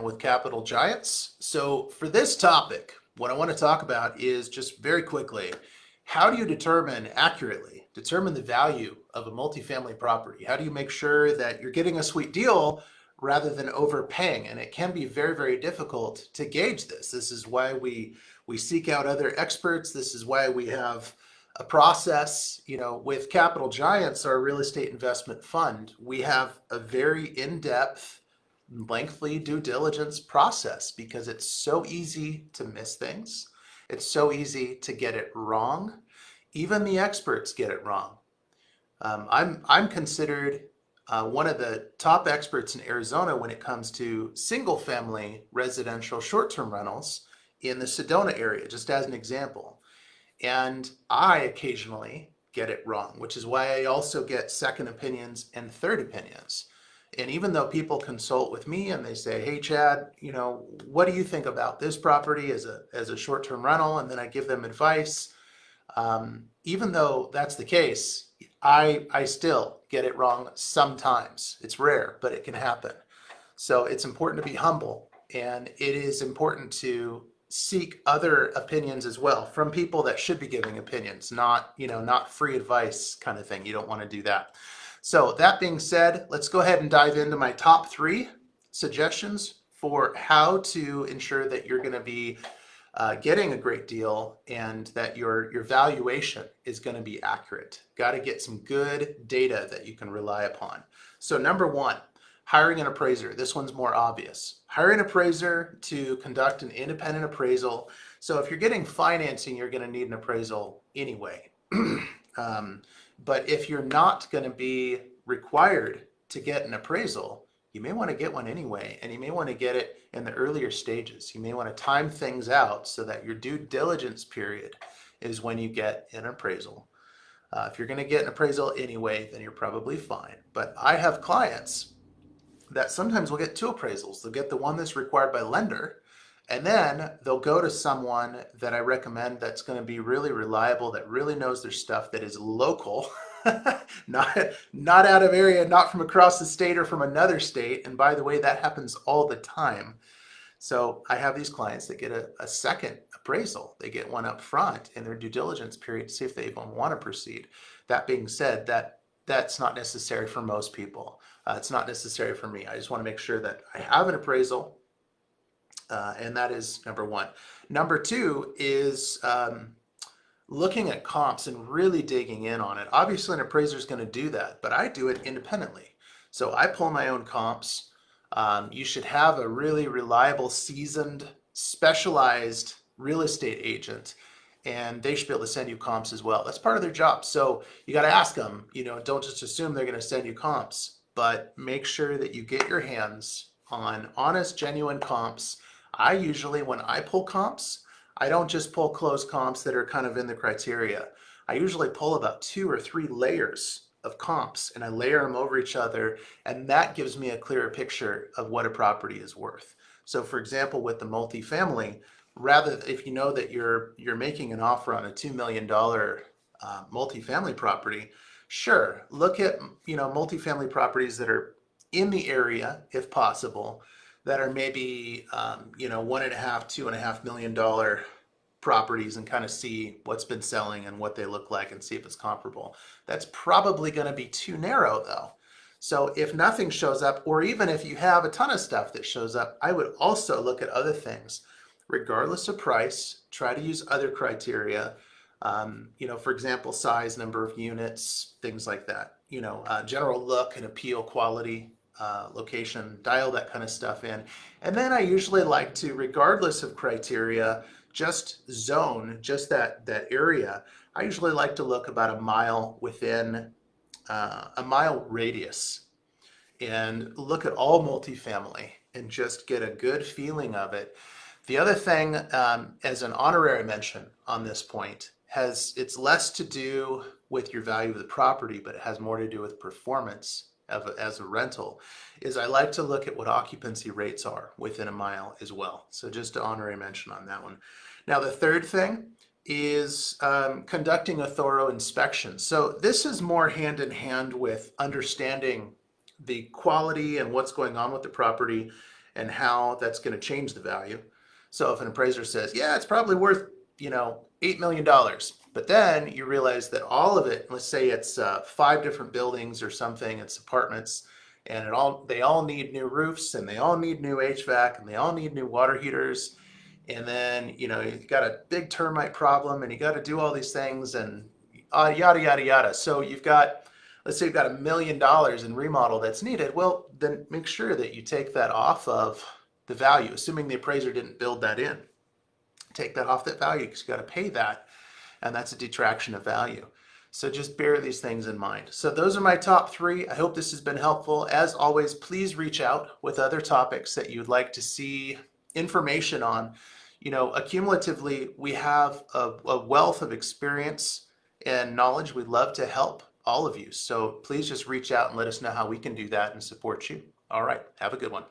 again with Capital Giants. So for this topic, what I want to talk about is just very quickly, how do you determine the value of a multifamily property? How do you make sure that you're getting a sweet deal rather than overpaying? And it can be very, very difficult to gauge this. This is why we seek out other experts. This is why we have a process. With Capital Giants, our real estate investment fund, we have a very in-depth, lengthy due diligence process because it's so easy to miss things. It's so easy to get it wrong. Even the experts get it wrong. I'm considered one of the top experts in Arizona when it comes to single family residential short-term rentals in the Sedona area, just as an example. And I occasionally get it wrong, which is why I also get second opinions and third opinions. And even though people consult with me and they say, hey, Chad, what do you think about this property as a short-term rental? And then I give them advice. Even though that's the case, I still get it wrong sometimes. It's rare, but it can happen. So it's important to be humble, and it is important to seek other opinions as well from people that should be giving opinions, not free advice kind of thing. You don't want to do that. So that being said, let's go ahead and dive into my top 3 suggestions for how to ensure that you're going to be getting a great deal and that your valuation is going to be accurate. Got to get some good data that you can rely upon. So number 1, hiring an appraiser. This one's more obvious. Hire an appraiser to conduct an independent appraisal. So if you're getting financing, you're going to need an appraisal anyway. But if you're not going to be required to get an appraisal, you may want to get one anyway, and you may want to get it in the earlier stages. You may want to time things out so that your due diligence period is when you get an appraisal. If you're going to get an appraisal anyway, then you're probably fine. But I have clients that sometimes will get 2 appraisals. They'll get the one that's required by lender, and then they'll go to someone that I recommend that's going to be really reliable, that really knows their stuff, that is local, not out of area, not from across the state or from another state. And by the way, that happens all the time. So I have these clients that get a second appraisal. They get one up front in their due diligence period to see if they even want to proceed. That being said, that's not necessary for most people. It's not necessary for me. I just want to make sure that I have an appraisal. And that is number 1. Number 2 is looking at comps and really digging in on it. Obviously, an appraiser is going to do that, but I do it independently. So I pull my own comps. You should have a really reliable, seasoned, specialized real estate agent, and they should be able to send you comps as well. That's part of their job. So you got to ask them, don't just assume they're going to send you comps, but make sure that you get your hands on honest, genuine comps. I usually, when I pull comps, I don't just pull closed comps that are kind of in the criteria. I usually pull about 2 or 3 layers of comps, and I layer them over each other, and that gives me a clearer picture of what a property is worth. So for example, with the multifamily, if you know that you're making an offer on a $2 million multifamily property, sure, look at multifamily properties that are in the area, if possible, that are maybe $1.5, $2.5 million properties, and kind of see what's been selling and what they look like and see if it's comparable. That's probably going to be too narrow though. So if nothing shows up, or even if you have a ton of stuff that shows up, I would also look at other things. Regardless of price, try to use other criteria. For example, size, number of units, things like that. General look and appeal, quality, location, dial that kind of stuff in. And then I usually like to, regardless of criteria, just zone, just that area. I usually like to look about a mile within a mile radius and look at all multifamily and just get a good feeling of it. The other thing, as an honorary mention on this point, it's less to do with your value of the property, but it has more to do with performance as a rental, is I like to look at what occupancy rates are within a mile as well. So just an honorary mention on that one. Now the third thing is conducting a thorough inspection. So this is more hand in hand with understanding the quality and what's going on with the property, and how that's going to change the value. So if an appraiser says, yeah, it's probably worth, $8 million, but then you realize that all of it, let's say it's 5 different buildings or something, it's apartments, and they all need new roofs, and they all need new HVAC, and they all need new water heaters, and then you got a big termite problem, and you got to do all these things, and yada yada yada. So let's say you've got $1 million in remodel that's needed. Well, then make sure that you take that off of the value, assuming the appraiser didn't build that in. Take that off that value because you got to pay that, and that's a detraction of value. So just bear these things in mind. So those are my top 3. I hope this has been helpful. As always, please reach out with other topics that you'd like to see information on. Accumulatively, we have a wealth of experience and knowledge. We'd love to help all of you. So please just reach out and let us know how we can do that and support you. All right, have a good one.